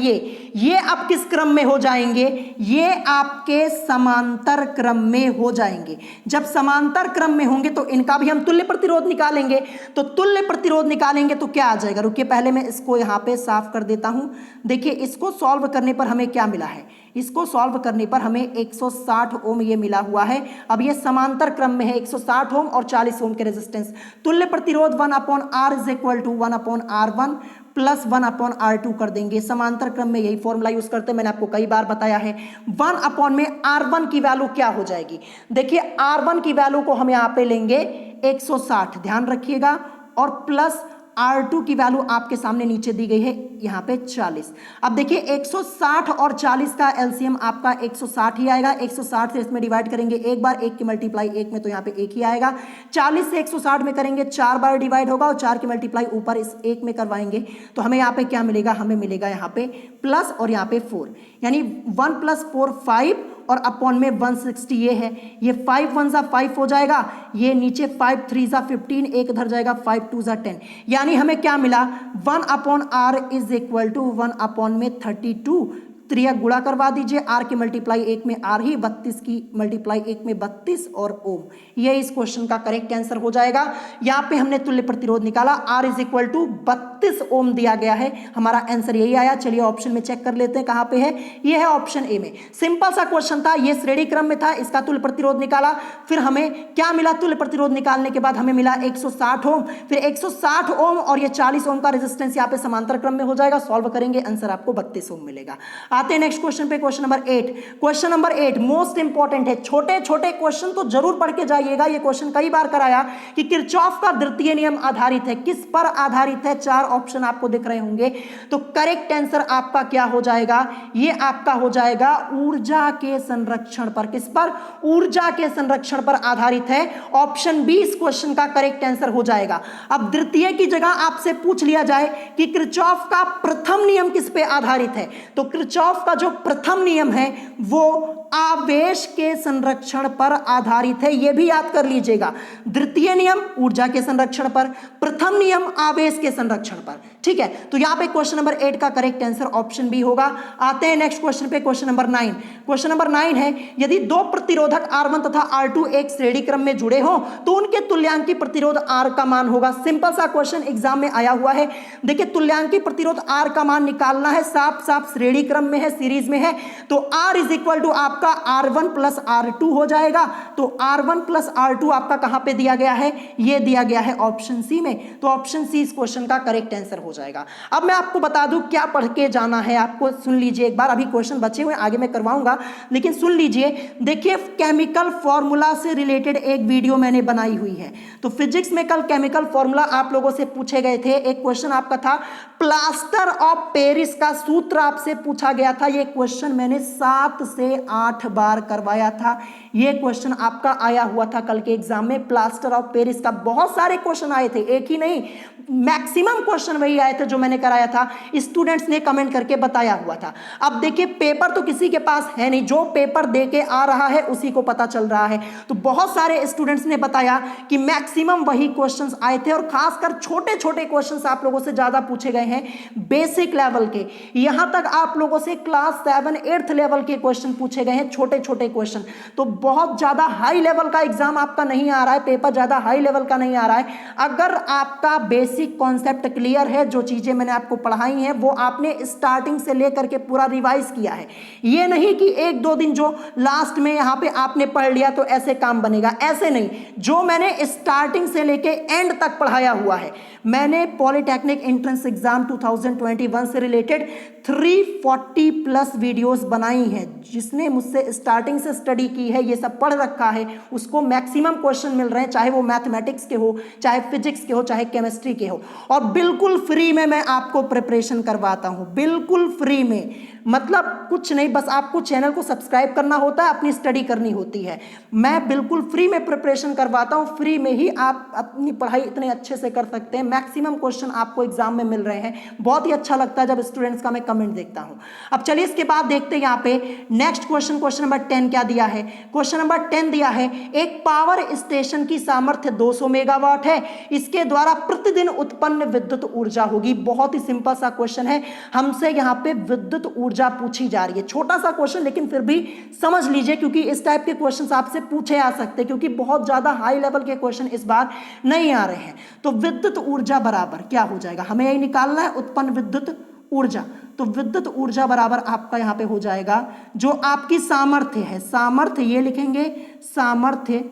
ये अब किस क्रम में हो जाएंगे, ये आपके समांतर क्रम में हो जाएंगे। जब समांतर क्रम में होंगे तो इनका भी हम तुल्य प्रतिरोध निकालेंगे। तो तुल्य प्रतिरोध निकालेंगे तो क्या आ जाएगा, रुकिए पहले मैं इसको यहाँ पे साफ कर देता हूं। देखिए इसको सॉल्व करने पर हमें क्या मिला है, इसको सॉल्व करने पर हमें 160 ओम ये मिला हुआ है। अब ये समांतर क्रम में है, 160 ओम और 40 ओम के रेजिस्टेंस। तुल्य प्रतिरोध 1/R is equal to 1/R1 plus 1/R2 कर देंगे। समांतर क्रम में यही फॉर्मूला यूज करते हैं, मैंने आपको कई बार बताया है। 1/R1 की वैल्यू क्या हो जाएगी, देखिए R1 की वैल्यू को हम यहाँ पे लेंगे 160, ध्यान रखिएगा, और प्लस R2 की वैल्यू आपके सामने नीचे दी गई है यहाँ पे 40। अब देखिए 160 और 40 का एलसीएम आपका 160 ही आएगा। 160 से इसमें डिवाइड करेंगे एक बार, एक की मल्टीप्लाई एक में तो यहाँ पे एक ही आएगा। 40 से 160 में करेंगे 4 बार डिवाइड होगा, और 4 की मल्टीप्लाई ऊपर इस एक में करवाएंगे तो हमें यहाँ पे क्या मिलेगा, हमें मिलेगा यहाँ पे प्लस और यहाँ पे 4, यानी 1 + 4 5 और अपॉन में 160 ये है। ये 5 1 ज़ा 5 हो जाएगा, ये नीचे 5 3 ज़ा 15, एक इधर जाएगा 5 2 ज़ा 10, यानी हमें क्या मिला 1/R इज इक्वल टू 1/32। त्रिया गुणा करवा दीजिए, R की मल्टीप्लाई एक में R ही, 32 की मल्टीप्लाई एक में 32 और ओम। ये इस क्वेश्चन का करेक्ट आंसर हो जाएगा। यहाँ पे हमने तुल्य प्रतिरोध निकाला, R इज इक्वल टू 32 ओम दिया गया है, हमारा आंसर यही आया। चलिए ऑप्शन में चेक कर लेते हैं कहाँ पे है, ये है ऑप्शन ए में। सिंपल सा क्वेश्चन था, ये श्रेणी क्रम में था, इसका तुल्य प्रतिरोध निकाला, फिर हमें क्या मिला, तुल्य प्रतिरोध निकालने के बाद हमें मिला 160 ओम, फिर 160 ओम और ये 40 ओम का रेजिस्टेंस यहाँ पे समांतर क्रम में हो जाएगा। सॉल्व करेंगे, आंसर आपको 32 ओम मिलेगा। आते हैं नेक्स्ट क्वेश्चन पे, question number 8। Question number 8 most important है, छोटे छोटे क्वेश्चन तो जरूर पढ़ के जाइएगा। ये क्वेश्चन कई बार कराया कि किरचॉफ का द्वितीय नियम आधारित है, किस पर आधारित है, 4 ऑप्शन आपको दिख रहे होंगे। तो करेक्ट आंसर आपका क्या हो जाएगा, ये आपका हो जाएगा ऊर्जा के संरक्षण पर। किस पर, ऊर्जा के संरक्षण पर आधारित है। ऑप्शन बी इस क्वेश्चन का करेक्ट आंसर हो जाएगा। अब द्वितीय की जगह आपसे पूछ लिया जाए कि किरचॉफ का प्रथम नियम किस पे आधारित है, तो किरचॉफ का जो प्रथम नियम है वो आवेश के संरक्षण पर आधारित है, यह भी याद कर लीजिएगा। द्वितीय नियम ऊर्जा के संरक्षण पर, प्रथम नियम आवेश के संरक्षण पर। ठीक है, तो यहां पे क्वेश्चन नंबर 8 का करेक्ट आंसर ऑप्शन बी होगा। आते हैं नेक्स्ट क्वेश्चन पे, क्वेश्चन नंबर 9। क्वेश्चन नंबर 9 है, यदि दो प्रतिरोधक R1 तथा R2 एक श्रेणी क्रम में जुड़े हो तो उनके तुल्यांकी प्रतिरोध R का मान होगा। सिंपल सा क्वेश्चन एग्जाम में आया हुआ है। देखिए तुल्यांकी प्रतिरोध R का मान निकालना है, साफ साफ श्रेणी क्रम में है, सीरीज में है, तो R इज इक्वल टू आपका R1 प्लस R2 हो जाएगा। तो R1 प्लस R2 आपका कहां पे दिया गया है, ये दिया गया है ऑप्शन सी में। तो ऑप्शन सी इस क्वेश्चन का करेक्ट आंसर हो जाएगा। अब मैं आपको बता दूं क्या पढ़ के जाना है आपको, सुन लीजिए एक बार, अभी क्वेश्चन बचे हुए आगे मैं करवाऊंगा, लेकिन सुन लीजिए। देखिए केमिकल फॉर्मूला से रिलेटेड एक वीडियो मैंने बनाई हुई है। तो फिजिक्स में कल केमिकल फॉर्मूला आप लोगों से पूछे गए थे। एक क्वेश्चन आपका था प्लास्टर ऑफ पेरिस का सूत्र आपसे पूछा गया था। ये क्वेश्चन मैंने 7 से 8 बार करवाया था। ये क्वेश्चन आपका आया हुआ था कल के एग्जाम में। प्लास्टर ऑफ पेरिस का बहुत सारे क्वेश्चन आए थे, एक ही नहीं, मैक्सिमम क्वेश्चन वही आए थे जो मैंने कराया था। स्टूडेंट्स ने कमेंट करके बताया हुआ था। अब देखिए पेपर तो किसी के पास है नहीं, जो पेपर दे के आ रहा है उसी को पता चल रहा है। तो बहुत सारे स्टूडेंट्स ने बताया कि मैक्सिमम वही क्वेश्चंस आए थे, और खासकर छोटे छोटे क्वेश्चंस आप लोगों से ज्यादा पूछे गए हैं, बेसिक लेवल के। यहां तक आप लोगों से क्लास 7 8th लेवल के क्वेश्चन पूछे गए हैं, छोटे छोटे क्वेश्चन। तो बहुत ज्यादा हाई लेवल का एग्जाम आपका नहीं आ रहा है, पेपर ज्यादा हाई लेवल का नहीं आ रहा है। अगर आपका बेसिक कॉन्सेप्ट क्लियर है, जो चीजें मैंने आपको पढ़ाई हैं वो आपने स्टार्टिंग से लेकर के पूरा रिवाइज किया है, ये नहीं कि 1-2 दिन जो लास्ट में यहां पे आपने पढ़ लिया तो ऐसे काम बनेगा, ऐसे नहीं। जो मैंने स्टार्टिंग से लेके एंड तक पढ़ाया हुआ है, मैंने पॉलिटेक्निक एंट्रेंस एग्जाम 2021 से रिलेटेड 340 प्लस वीडियोस बनाई हैं। जिसने मुझसे स्टार्टिंग से स्टडी की है, ये सब पढ़ रखा है, उसको मैक्सिमम क्वेश्चन मिल रहे हैं, चाहे वो मैथमेटिक्स के हो, चाहे फिजिक्स के हो, चाहे केमिस्ट्री के हो, और बिल्कुल फ्री में मैं आपको प्रिपरेशन करवाता हूँ, बिल्कुल फ्री में। मतलब कुछ नहीं, बस आपको चैनल को सब्सक्राइब करना होता है, अपनी स्टडी करनी होती है। मैं बिल्कुल फ्री में प्रिपरेशन करवाता हूँ, फ्री में ही आप अपनी पढ़ाई इतने अच्छे से कर सकते हैं। मैक्सिमम क्वेश्चन आपको एग्जाम में मिल रहे हैं, बहुत ही अच्छा लगता है जब स्टूडेंट्स का मैं कमेंट देखता हूँ। अब चलिए इसके बाद देखते हैं यहाँ पे नेक्स्ट क्वेश्चन, क्वेश्चन नंबर 10 क्या दिया है। क्वेश्चन नंबर 10 दिया है, एक पावर स्टेशन की सामर्थ्य 200 मेगावाट है, इसके द्वारा प्रतिदिन उत्पन्न विद्युत ऊर्जा होगी। बहुत ही सिंपल सा क्वेश्चन है, हमसे यहाँ पे विद्युत ऊर्जा पूछी जा रही है। छोटा सा क्वेश्चन लेकिन फिर भी समझ लीजिए, क्योंकि इस टाइप के क्वेश्चन आपसे पूछे आ सकते हैं, क्योंकि बहुत ज्यादा हाई लेवल के क्वेश्चन इस बार नहीं आ रहे हैं। तो विद्युत ऊर्जा बराबर क्या हो जाएगा, हमें यही निकालना है, उत्पन्न विद्युत ऊर्जा। तो विद्युत ऊर्जा बराबर आपका यहां पे हो जाएगा जो आपकी सामर्थ्य है, सामर्थ्य ये लिखेंगे सामर्थ्य,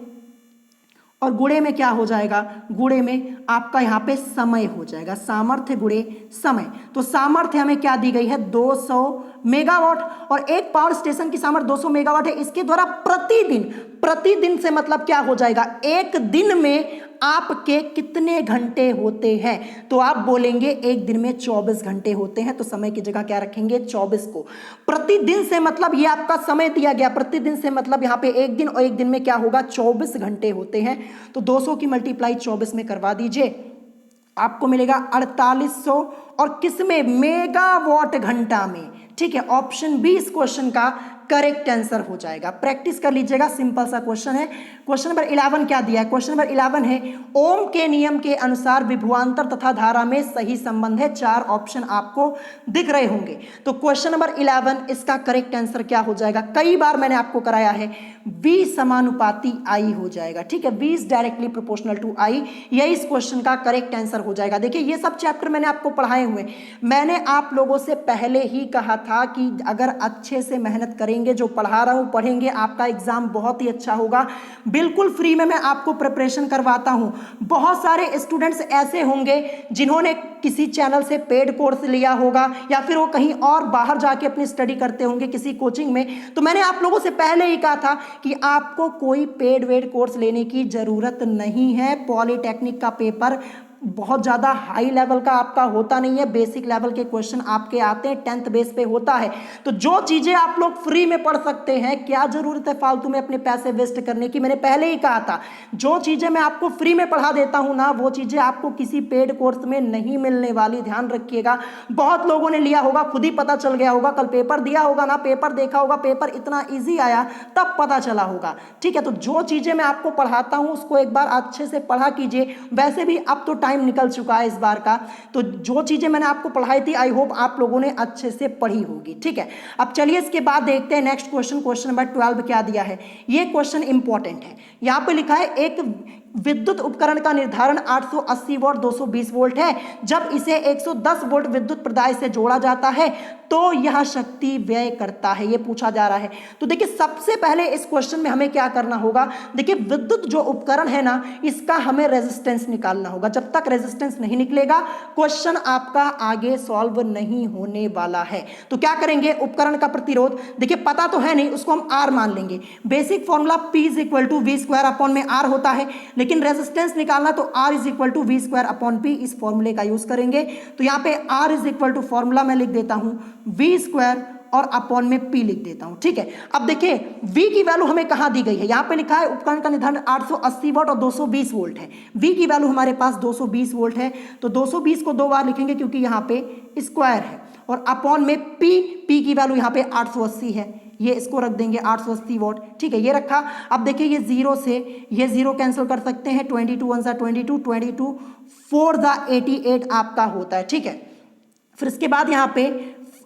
और गुणे में क्या हो जाएगा, गुणे में आपका यहाँ पे समय हो जाएगा, सामर्थ्य गुणे समय। तो सामर्थ्य हमें क्या दी गई है, 200 मेगावाट, और एक पावर स्टेशन की सामर्थ्य 200 मेगावाट है, इसके द्वारा प्रतिदिन, प्रतिदिन से मतलब क्या हो जाएगा, एक दिन में आपके कितने घंटे होते हैं। तो आप बोलेंगे एक दिन में 24 घंटे होते हैं, तो समय की जगह क्या रखेंगे, 24 को। प्रतिदिन से मतलब ये आपका समय दिया गया, प्रतिदिन से मतलब यहाँ पे एक दिन, और एक दिन में क्या होगा, 24 घंटे होते हैं। तो 200 की मल्टीप्लाई 24 में करवा दीजिए, आपको मिलेगा 4800, और किसमें, मेगावाट घंटा में। ठीक है, ऑप्शन बी इस क्वेश्चन का करेक्ट आंसर हो जाएगा। प्रैक्टिस कर लीजिएगा, सिंपल सा क्वेश्चन है। क्वेश्चन नंबर 11 क्या दिया है, क्वेश्चन नंबर 11 है, ओम के नियम के अनुसार विभवांतर तथा धारा में सही संबंध है। 4 ऑप्शन आपको दिख रहे होंगे। तो क्वेश्चन नंबर 11 इसका करेक्ट आंसर क्या हो जाएगा, कई बार मैंने आपको कराया है, V समानुपाती I हो जाएगा। ठीक है, V is directly proportional to I, यही इस क्वेश्चन का करेक्ट आंसर हो जाएगा। देखिए ये सब चैप्टर मैंने आपको पढ़ाए हुए, मैंने आप लोगों से पहले ही कहा था कि अगर अच्छे से मेहनत करेंगे, जो पढ़ा रहा हूं पढ़ेंगे, आपका एग्जाम बहुत ही अच्छा होगा। बिल्कुल फ्री में मैं आपको प्रिपरेशन करवाता हूं। बहुत सारे स्टूडेंट्स ऐसे होंगे जिन्होंने किसी चैनल से पेड कोर्स लिया होगा, या फिर वो कहीं और बाहर जाके अपनी स्टडी करते होंगे किसी कोचिंग में। तो मैंने आप लोगों से पहले ही कहा था कि आपको कोई पेड वेड कोर्स लेने की जरूरत नहीं है। पॉलिटेक्निक का पेपर बहुत ज़्यादा हाई लेवल का आपका होता नहीं है, बेसिक लेवल के क्वेश्चन आपके आते हैं, 10th बेस पे होता है। तो जो चीज़ें आप लोग फ्री में पढ़ सकते हैं, क्या ज़रूरत है फालतू में अपने पैसे वेस्ट करने की। मैंने पहले ही कहा था, जो चीज़ें मैं आपको फ्री में पढ़ा देता हूं ना, वो चीज़ें आपको किसी पेड कोर्स में नहीं मिलने वाली, ध्यान रखिएगा। बहुत लोगों ने लिया होगा, खुद ही पता चल गया होगा, कल पेपर दिया होगा ना, पेपर देखा होगा, पेपर इतना ईजी आया तब पता चला होगा। ठीक है, तो जो चीज़ें मैं आपको पढ़ाता हूँ उसको एक बार अच्छे से पढ़ा कीजिए। वैसे भी अब तो टाइम निकल चुका है इस बार का, तो जो चीजें मैंने आपको पढ़ाई थी, आई होप आप लोगों ने अच्छे से पढ़ी होगी। ठीक है, अब चलिए इसके बाद देखते हैं नेक्स्ट क्वेश्चन, क्वेश्चन नंबर 12 क्या दिया है। ये क्वेश्चन इंपॉर्टेंट है। यहां पे लिखा है, एक विद्युत उपकरण का निर्धारण 880 वोल्ट 220 वोल्ट है। जब इसे 110 वोल्ट विद्युत प्रदाय से जोड़ा जाता है तो यह शक्ति व्यय करता है, ये पूछा जा रहा है। तो देखिए सबसे पहले इस क्वेश्चन में हमें क्या करना होगा, देखिए विद्युत जो उपकरण है ना, इसका हमें रेजिस्टेंस निकालना होगा। जब तक रेजिस्टेंस नहीं निकलेगा क्वेश्चन आपका आगे सॉल्व नहीं होने वाला है। तो क्या करेंगे, उपकरण का प्रतिरोध देखिए पता तो है नहीं, उसको हम R मान लेंगे। Basic formula P is equal to V square upon में R होता है, लेकिन रेजिस्टेंस निकालना तो R is equal to V square upon P, इस फॉर्मूले का यूज करेंगे। तो यहाँ पे R is equal to formula मैं लिख देता हूं वी स्क्वायर और अपॉन में P लिख देता हूं। ठीक है, अब देखिए V की वैल्यू हमें कहां दी गई है, यहां पे लिखा है उपकरण का निर्धारण 880 वोल्ट और 220 वोल्ट है। V की वैल्यू हमारे पास 220 वोल्ट है, तो 220 को 2 बार लिखेंगे क्योंकि यहां पे स्क्वायर है, और अपॉन में P की वैल्यू यहां पे 880 है, ये इसको रख देंगे 880 वोल्ट। ठीक है, ये रखा। अब देखिए ये जीरो से ये जीरो कैंसिल कर सकते हैं, 22 1 सा 22, 22 4 दा 88 आपका होता है। ठीक है, फिर इसके बाद यहाँ पे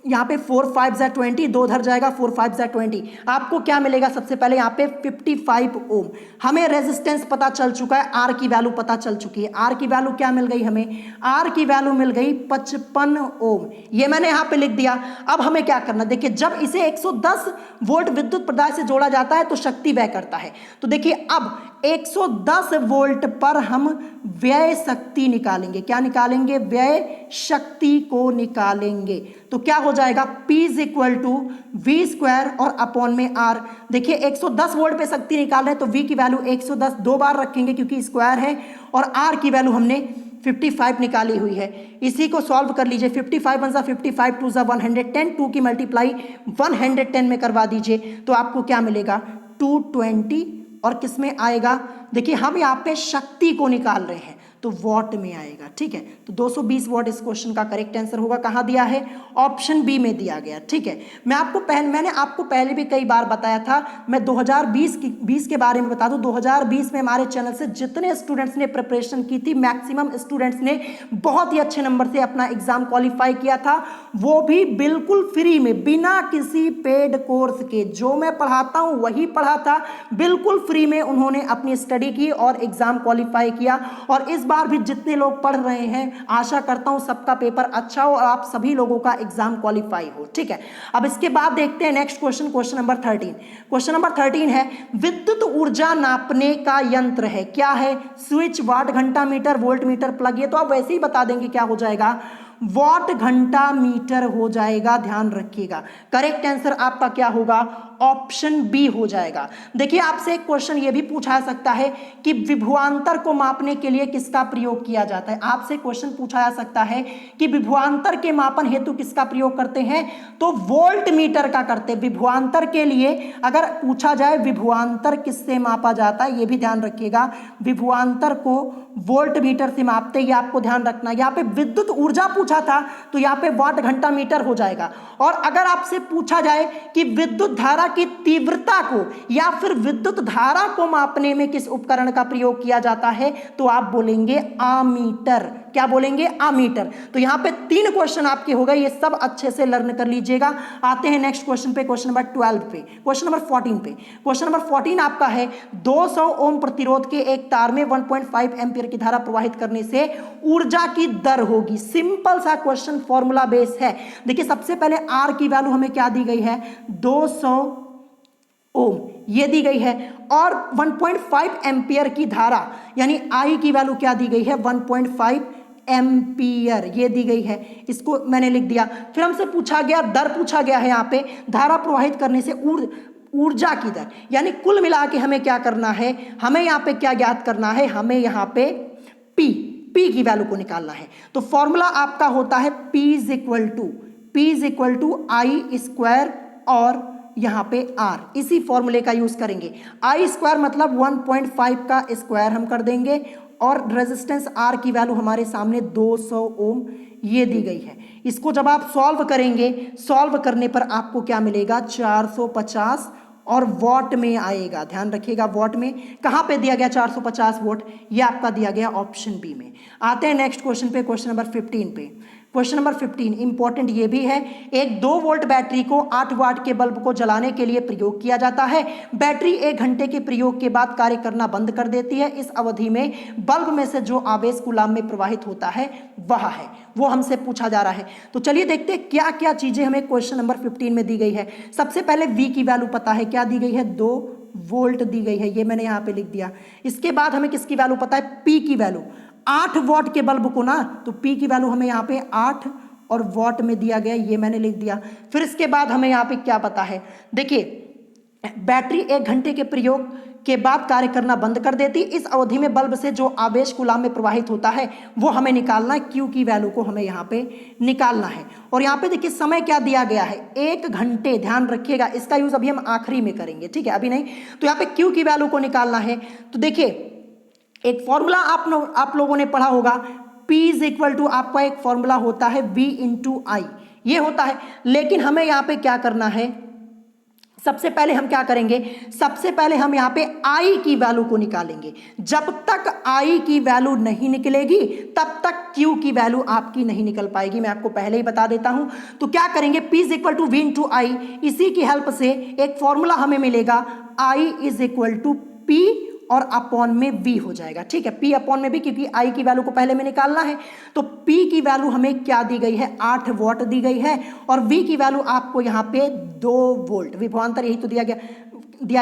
4 5 जा 20, 2 उधर जाएगा, 4 5 जा 20, आपको क्या मिलेगा, सबसे पहले यहाँ पे 55 ओम। हमें रेजिस्टेंस पता चल चुका है, आर की वैल्यू पता चल चुकी है। आर की वैल्यू क्या मिल गई हमें, आर की वैल्यू मिल गई 55 ओम, ये मैंने यहाँ पे लिख दिया। अब हमें क्या करना, देखिए जब इसे 110 वोल्ट विद्युत प्रदाय से जोड़ा जाता है तो शक्ति व्यय करता है। तो देखिए अब 110 वोल्ट पर हम व्यय शक्ति निकालेंगे, क्या निकालेंगे, व्यय शक्ति को निकालेंगे। तो तो क्या हो जाएगा, P is equal to V square और अपॉन में R। देखिए 110 वोल्ट पे शक्ति निकाल रहे हैं तो V की वैल्यू 110 दो बार रखेंगे क्योंकि स्क्वायर है, और R की वैल्यू हमने 55 निकाली हुई है। इसी को सॉल्व कर लीजिए, 55 वन सा 55, 2 सा 110, 2 की मल्टीप्लाई 110 में करवा दीजिए तो आपको क्या मिलेगा 220, और किस में आएगा, देखिए हम यहाँ पे शक्ति को निकाल रहे हैं तो वॉट में आएगा। ठीक है, तो 220 वॉट इस क्वेश्चन का करेक्ट आंसर होगा। कहाँ दिया है, ऑप्शन बी में दिया गया। ठीक है, मैंने आपको पहले भी कई बार बताया था, मैं 2020 के बारे में बता दूं। 2020 में हमारे चैनल से जितने स्टूडेंट्स ने प्रिपरेशन की थी, मैक्सिमम स्टूडेंट्स ने बहुत ही अच्छे नंबर से अपना एग्जाम क्वालिफाई किया था, वो भी बिल्कुल फ्री में, बिना किसी पेड कोर्स के। जो मैं पढ़ाता हूं वही पढ़ा था, बिल्कुल फ्री में उन्होंने अपनी स्टडी की और एग्जाम क्वालिफाई किया। और इस बार भी जितने लोग पढ़ रहे हैं, आशा करता हूं सबका पेपर अच्छा हो और आप सभी लोगों का एग्जाम क्वालिफाई हो। ठीक है, अब इसके बाद देखते हैं next question, question number 13। Question number 13 है, विद्युत ऊर्जा नापने का यंत्र है, क्या है, स्विच, वाट, घंटा मीटर, वोल्ट मीटर, प्लग। ये तो आप वैसे ही बता देंगे क्या हो जाएगा, वॉट घंटा मीटर हो जाएगा, ध्यान रखिएगा। करेक्ट आंसर आपका क्या होगा, ऑप्शन बी हो जाएगा। देखिए आपसे एक क्वेश्चन ये भी पूछा जा सकता है कि विभवांतर को मापने के लिए किसका प्रयोग किया जाता है। आपसे क्वेश्चन पूछा जा सकता है कि विभवांतर के मापन हेतु किसका प्रयोग करते हैं, तो वोल्ट मीटर का करते हैं। विभवांतर के लिए अगर पूछा जाए विभवांतर किससे मापा जाता है, ये भी ध्यान रखिएगा, विभवांतर को वोल्ट मीटर से मापते हैं, ये आपको ध्यान रखना। यहाँ पे विद्युत ऊर्जा पूछा था तो यहाँ पे वाट घंटा मीटर हो जाएगा। और अगर आपसे पूछा जाए कि विद्युत धारा की तीव्रता को या फिर विद्युत धारा को मापने में किस उपकरण का प्रयोग किया जाता है, तो आप बोलेंगे आमीटर। क्या बोलेंगे, आमीटर। तो यहाँ पे 3 क्वेश्चन आपके हो गए, ये सब अच्छे से लर्न कर लीजिएगा। आते हैं नेक्स्ट क्वेश्चन पे, क्वेश्चन नंबर 12 पे, क्वेश्चन नंबर 14 पे। क्वेश्चन नंबर 14 आपका है, 200 ओम प्रतिरोध के एक तार में 1.5 एम्पीयर की धारा प्रवाहित करने से ऊर्जा की दर होगी। सिंपल सा क्वेश्चन, फॉर्मूला बेस है। देखिए सबसे पहले आर की वैल्यू हमें क्या दी गई है, 200 ओम ये दी गई है, और 1.5 एम्पियर की धारा यानी आई की वैल्यू क्या दी गई है, 1.5 एम्पियर ये दी गई है। इसको मैंने लिख दिया। फिर हमसे पूछा गया, दर पूछा गया है यहाँ पे, धारा प्रवाहित करने से ऊर्जा की दर, यानी कुल मिला के हमें क्या करना है, हमें यहाँ पे क्या ज्ञात करना है, हमें यहाँ पे P की वैल्यू को निकालना है। तो फॉर्मूला आपका होता है P is equal to I square और यहाँ पे R। इसी फॉर्मूले का यूज करेंगे। आई स्क्वायर मतलब 1.5 का स्क्वायर हम कर देंगे, और रेजिस्टेंस R की वैल्यू हमारे सामने 200 ओम ये दी गई है। इसको जब आप सॉल्व करेंगे, सॉल्व करने पर आपको क्या मिलेगा, 450 और वॉट में आएगा। ध्यान रखिएगा, वॉट में कहाँ पे दिया गया 450 वोट, ये आपका दिया गया ऑप्शन बी में। आते हैं नेक्स्ट क्वेश्चन पे, क्वेश्चन नंबर 15 पे। क्वेश्चन नंबर 15 इंपॉर्टेंट ये भी है, एक 2 वोल्ट बैटरी को 8 वाट के बल्ब को जलाने के लिए प्रयोग किया जाता है। बैटरी 1 घंटे के प्रयोग के बाद कार्य करना बंद कर देती है। इस अवधि में बल्ब में से जो आवेश कूलाम में प्रवाहित होता है वह है, वो हमसे पूछा जा रहा है। तो चलिए देखते हैं क्या क्या चीजें हमें क्वेश्चन नंबर 15 में दी गई है। सबसे पहले V की वैल्यू पता है, क्या दी गई है, 2 वोल्ट दी गई है, ये मैंने यहाँ पे लिख दिया। इसके बाद हमें किसकी वैल्यू पता है, P की वैल्यू, 8 वॉट के बल्ब को ना, तो P की वैल्यू हमें यहाँ पे 8 और वॉट में दिया गया, ये मैंने लिख दिया। फिर इसके बाद हमें यहाँ पे क्या पता है, देखिए बैटरी 1 घंटे के प्रयोग के बाद कार्य करना बंद कर देती, इस अवधि में बल्ब से जो आवेश कूलाम में प्रवाहित होता है वो हमें निकालना है। Q की वैल्यू को हमें यहाँ पे निकालना है। और यहाँ पे देखिए समय क्या दिया गया है, 1 घंटे। ध्यान रखिएगा, इसका यूज अभी हम आखिरी में करेंगे, ठीक है, अभी नहीं। तो यहाँ पे Q की वैल्यू को निकालना है। तो देखिए एक फॉर्मूला आप लोगों ने पढ़ा होगा, P इज इक्वल टू, आपका एक फॉर्मूला होता है V इंटू आई, ये होता है। लेकिन हमें यहाँ पे क्या करना है, सबसे पहले हम क्या करेंगे, सबसे पहले हम यहाँ पे I की वैल्यू को निकालेंगे। जब तक I की वैल्यू नहीं निकलेगी तब तक Q की वैल्यू आपकी नहीं निकल पाएगी, मैं आपको पहले ही बता देता हूं। तो क्या करेंगे, P is equal to V into I, इसी की हेल्प से एक फॉर्मूला हमें मिलेगा, I is equal to P और अपॉन में V हो जाएगा, ठीक है, P अपॉन में V, क्योंकि I की वैल्यू को पहले में निकालना है। तो P की वैल्यू हमें क्या दी गई है, 8 वॉट दी गई है, और V की वैल्यू आपको यहाँ पे 2 वोल्ट, विभवांतर यही तो दिया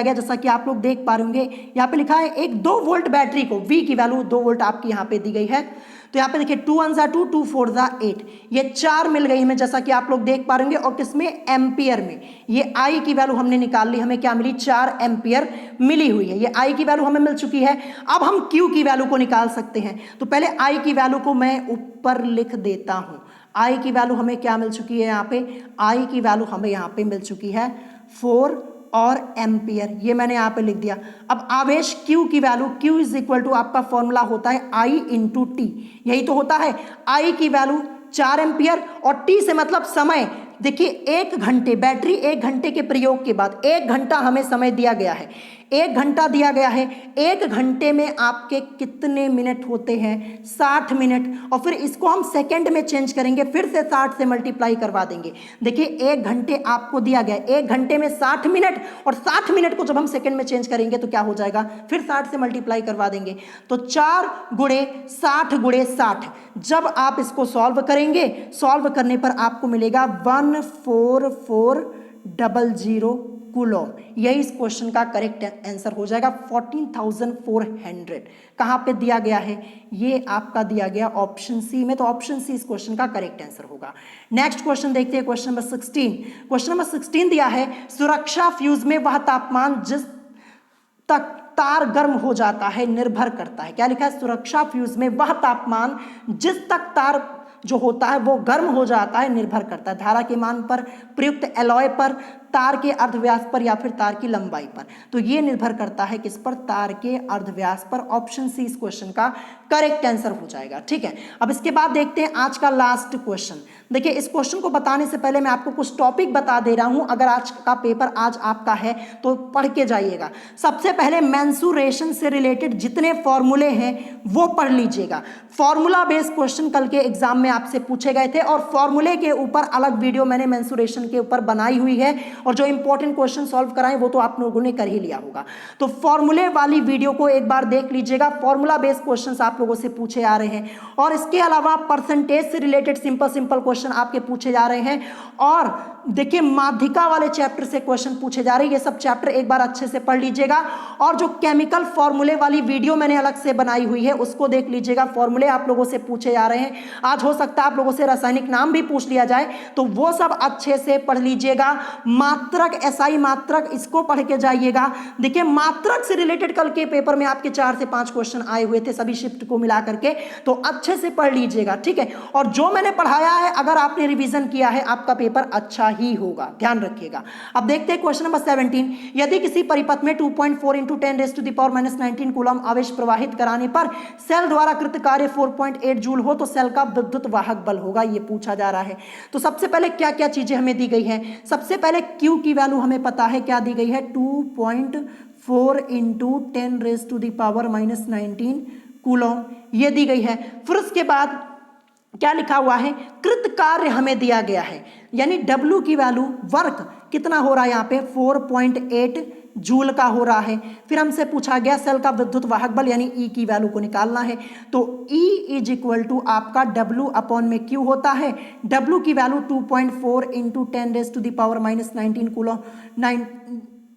गया जैसा कि आप लोग देख पा रहे होंगे। यहाँ पे लिखा है एक 2 वोल्ट बैटरी को, V की वैल्यू 2 वोल्ट आपकी यहाँ पे दी गई है। तो यहाँ पे देखिए 2 1 जा 2, 2 4 जा 8, ये 4 मिल गई हमें, जैसा कि आप लोग देख पा रहे और किसमें, एम्पियर में। ये आई की वैल्यू हमने निकाल ली, हमें क्या मिली, 4 एम्पियर मिली हुई है। ये आई की वैल्यू हमें मिल चुकी है। अब हम क्यू की वैल्यू को निकाल सकते हैं। तो पहले आई की वैल्यू को मैं ऊपर लिख देता हूं। आई की वैल्यू हमें क्या मिल चुकी है, यहाँ पे आई की वैल्यू हमें यहाँ पे मिल चुकी है 4 और एम्पियर, ये मैंने यहाँ पे लिख दिया। अब आवेश Q की value, Q is equal to आपका फॉर्मूला होता है I इंटू टी, यही तो होता है। I की वैल्यू 4 एम्पियर और T से मतलब समय। देखिए 1 घंटे, बैटरी 1 घंटे के प्रयोग के बाद 1 घंटा हमें समय दिया गया है, 1 घंटा दिया गया है। 1 घंटे में आपके कितने मिनट होते हैं, 60 मिनट। और फिर इसको हम सेकंड में चेंज करेंगे, फिर से 60 से मल्टीप्लाई करवा देंगे। देखिए 1 घंटे आपको दिया गया है, 1 घंटे में 60 मिनट, और 60 मिनट को जब हम सेकंड में चेंज करेंगे तो क्या हो जाएगा, फिर 60 से मल्टीप्लाई करवा देंगे। तो 4 गुणे 60 गुणे 60, जब आप इसको सॉल्व करेंगे, सॉल्व करने पर आपको मिलेगा 14400 कूलॉम। यही इस क्वेश्चन का करेक्ट आंसर हो जाएगा। 14,400 कहाँ पे दिया गया है, ये आपका दिया गया ऑप्शन सी में। तो ऑप्शन सी इस क्वेश्चन का करेक्ट आंसर होगा। नेक्स्ट क्वेश्चन देखते हैं, क्वेश्चन नंबर 16। क्वेश्चन नंबर 16 दिया है, सुरक्षा फ्यूज में वह तापमान जिस तक तार गर्म हो जाता है निर्भर करता है। क्या लिखा है, सुरक्षा फ्यूज में वह तापमान जिस तक तार जो होता है वो गर्म हो जाता है निर्भर करता है धारा के मान पर, प्रयुक्त एलॉय पर, तार के अर्धव्यास पर, या फिर तार की लंबाई पर। तो ये निर्भर करता है किस पर, तार के अर्धव्यास पर। ऑप्शन सी इस क्वेश्चन का करेक्ट आंसर हो जाएगा। ठीक है, अब इसके बाद देखते हैं आज का लास्ट क्वेश्चन। देखिए इस क्वेश्चन को बताने से पहले मैं आपको कुछ टॉपिक बता दे रहा हूं। अगर आज का पेपर आज आपका है तो पढ़ के जाइएगा। सबसे पहले मेंसुरेशन से रिलेटेड जितने फॉर्मूले हैं वो पढ़ लीजिएगा। फॉर्मूला बेस्ड क्वेश्चन कल के एग्जाम में आपसे पूछे गए थे, और फॉर्मूले के ऊपर अलग वीडियो मैंने मेंसुरेशन के ऊपर बनाई हुई है, और जो इंपॉर्टेंट क्वेश्चन सॉल्व कराएं वो तो आप लोगों ने कर ही लिया होगा। तो फॉर्मूले वाली वीडियो को एक बार देख लीजिएगा। फॉर्मूला बेस्ड क्वेश्चंस आप लोगों से पूछे आ रहे हैं, और इसके अलावा परसेंटेज से रिलेटेड सिंपल क्वेश्चन आपके पूछे जा रहे हैं। और देखिए माध्यिका वाले चैप्टर से क्वेश्चन पूछे जा रहे हैं। ये सब चैप्टर एक बार अच्छे से पढ़ लीजिएगा, और जो केमिकल फॉर्मूले वाली वीडियो मैंने अलग से बनाई हुई है उसको देख लीजिएगा। फॉर्मूले आप लोगों से पूछे जा रहे हैं। आज हो सकता है आप लोगों से रासायनिक नाम भी पूछ लिया जाए, तो वो सब अच्छे से पढ़ लीजिएगा। मात्रक, एसआई मात्रक, इसको पढ़ के जाइएगा। देखिए मात्रक से रिलेटेड कल के पेपर में आपके 4 से 5 क्वेश्चन आए हुए थे, सभी शिफ्ट को मिला करके, तो अच्छे से पढ़ लीजिएगा। ठीक है, और जो मैंने पढ़ाया है अगर आपने रिवीजन किया है आपका पेपर अच्छा ही होगा, ध्यान रखिएगा। अब देखते हैं क्वेश्चन नंबर 17। यदि किसी परिपथ में 2.4 × 10⁻⁻⁻⁹ कूलम आवेश प्रवाहित कराने पर सेल द्वारा कृत कार्य 4.8 जूल हो तो सेल का विद्युत वाहक बल होगा, ये पूछा जा रहा है। तो सबसे पहले क्या क्या चीजें हमें दी गई हैं। सबसे पहले Q की वैल्यू हमें पता है, क्या दी गई है, 2.4 × 10⁻⁻19 कूलम, ये दी गई है। फिर उसके बाद क्या लिखा हुआ है, कृत कार्य हमें दिया गया है, यानी W की वैल्यू, वर्क कितना हो रहा है यहाँ पे, 4.8 जूल का हो रहा है। फिर हमसे पूछा गया सेल का विद्युत वाहक बल, यानी E की वैल्यू को निकालना है। तो E इज इक्वल टू आपका W अपॉन में Q होता है। W की वैल्यू 2.4 × 10⁻⁻19 कूलम,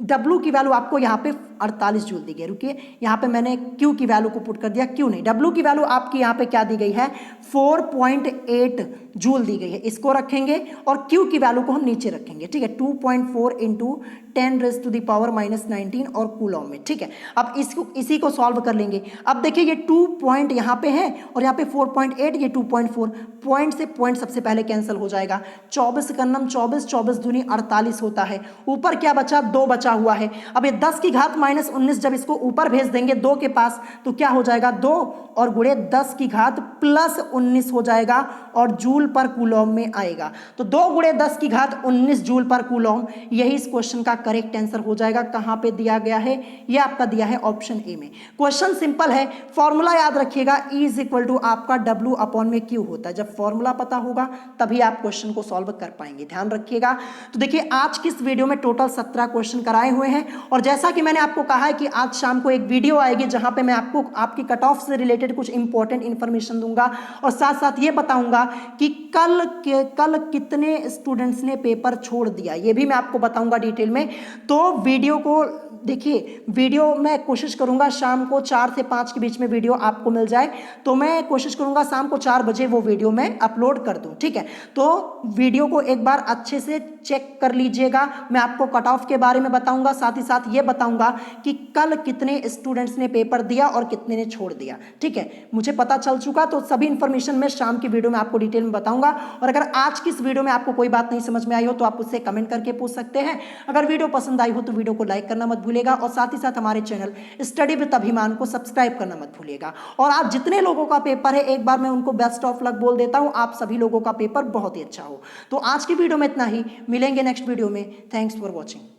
W की वैल्यू आपको यहाँ पे 48 जूल दी गई। रुकिए, यहाँ पे मैंने Q की वैल्यू को पुट कर दिया, Q नहीं, W की वैल्यू आपकी यहाँ पे क्या दी गई है, 4.8 जूल दी गई है। इसको रखेंगे और Q की वैल्यू को हम नीचे रखेंगे। ठीक है, 2.4 × 10⁻⁻19 और कूलम में। ठीक है, अब इसको इसी को सॉल्व कर लेंगे। अब देखिए ये 2 पॉइंट यहाँ पे है और यहाँ पे 4.8, ये 2.4, पॉइंट से पॉइंट सबसे पहले कैंसिल हो जाएगा। 24 कन्नम 24, 24 दूनी 48 होता है। ऊपर क्या बचा, 2 बचा हुआ है। अब ये 10 की घात -19 जब इसको ऊपर भेज देंगे 2 के पास, तो क्या हो जाएगा, 2 और गुणे 10 की घात +19 हो जाएगा और जूल पर कूलम में आएगा। तो 2 गुणे 10 की घात 19 जूल पर कूलम, यही इस क्वेश्चन का करेक्ट आंसर हो जाएगा। कहां पे दिया गया है, ये आपका दिया है ऑप्शन ए में। क्वेश्चन सिंपल है, फॉर्मूला याद रखिएगा, E इज इक्वल टू आपका W अपॉन में Q होता है। जब फॉर्मूला पता होगा तभी आप क्वेश्चन को सॉल्व कर पाएंगे, ध्यान रखिएगा। तो देखिए आज की इस वीडियो में टोटल 17 क्वेश्चन कराए हुए हैं, और जैसा कि मैंने आपको कहा है कि आज शाम को एक वीडियो आएगी जहां पे मैं आपको आपकी कट ऑफ से रिलेटेड रिलेटेड कुछ इंपॉर्टेंट इन्फॉर्मेशन दूंगा और साथ साथ ये बताऊंगा कि कल कितने स्टूडेंट्स ने पेपर छोड़ दिया, ये भी मैं आपको बताऊंगा डिटेल में। तो वीडियो को देखिए, वीडियो मैं कोशिश करूंगा शाम को 4 से 5 के बीच में वीडियो आपको मिल जाए, तो मैं कोशिश करूंगा शाम को 4 बजे वो वीडियो मैं अपलोड कर दूं, ठीक है। तो वीडियो को एक बार अच्छे से चेक कर लीजिएगा। मैं आपको कट ऑफ के बारे में बताऊंगा, साथ ही साथ ये बताऊंगा कि कल कितने स्टूडेंट्स ने पेपर दिया और कितने ने छोड़ दिया, ठीक है। मुझे पता चल चुका, तो सभी इंफॉर्मेशन मैं शाम की वीडियो में आपको डिटेल में बताऊंगा। और अगर आज की इस वीडियो में आपको कोई बात नहीं समझ में आई हो तो आप उससे कमेंट करके पूछ सकते हैं। अगर वीडियो पसंद आई हो तो वीडियो को लाइक करना मत भूलिएगा और साथ ही साथ हमारे चैनल स्टडी विद अभिमान को सब्सक्राइब करना मत भूलिएगा। और आज जितने लोगों का पेपर है एक बार मैं उनको बेस्ट ऑफ लक बोल देता हूं, आप सभी लोगों का पेपर बहुत ही अच्छा हो। तो आज की वीडियो में इतना ही, मिलेंगे नेक्स्ट वीडियो में। Thanks for watching.